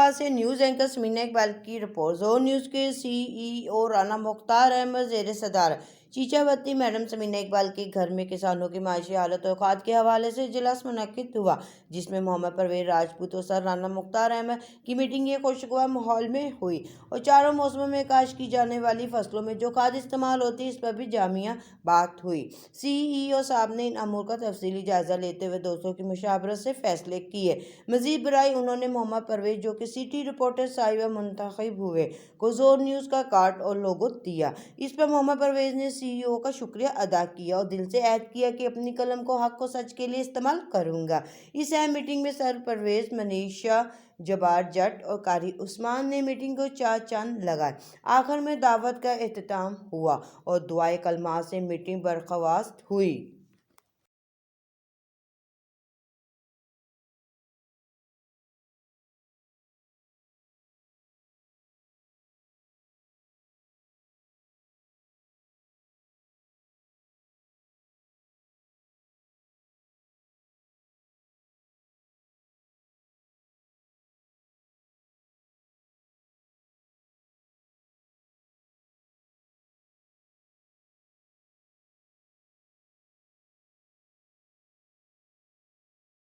इस्लामाबाद से news anchor Samina Iqbal की report. जोर न्यूज़ के सीईओ राना मुख्तार अहमद ज़ेर सदारत चीचावती मैडम समीना इकबाल के घर में किसानों की माशी हालत और खाद के हवाले से इजलास मुनक्किद हुआ, जिसमें मोहम्मद परवेज राजपूत और सर राना मुख्तार अहमद की मीटिंग एक खुशगवार माहौल में हुई और चारों मौसमों में काश की जाने वाली फसलों में जो खाद इस्तेमाल होती है इस पर भी जामिया बात हुई। सीईओ साहब ने इन अमूर का तफसीली जायजा लेते हुए दोस्तों की मुशावरत से फैसले किए। मजीद बराई उन्होंने मोहम्मद परवेज, जो कि सिटी रिपोर्टर साहिबा मुंतखब हुए, को जोर न्यूज़ का कार्ड और लोगो दिया। इस पर मोहम्मद परवेज ने सीईओ का शुक्रिया अदा किया और दिल से ऐद किया कि अपनी कलम को हक और सच के लिए इस्तेमाल करूंगा। इस अहम मीटिंग में सर परवेज, मनीषा जबार जट और कारी उस्मान ने मीटिंग को चार चांद लगाए। आखिर में दावत का एहतमाम हुआ और दुआए कलमा से मीटिंग बर्खास्त हुई।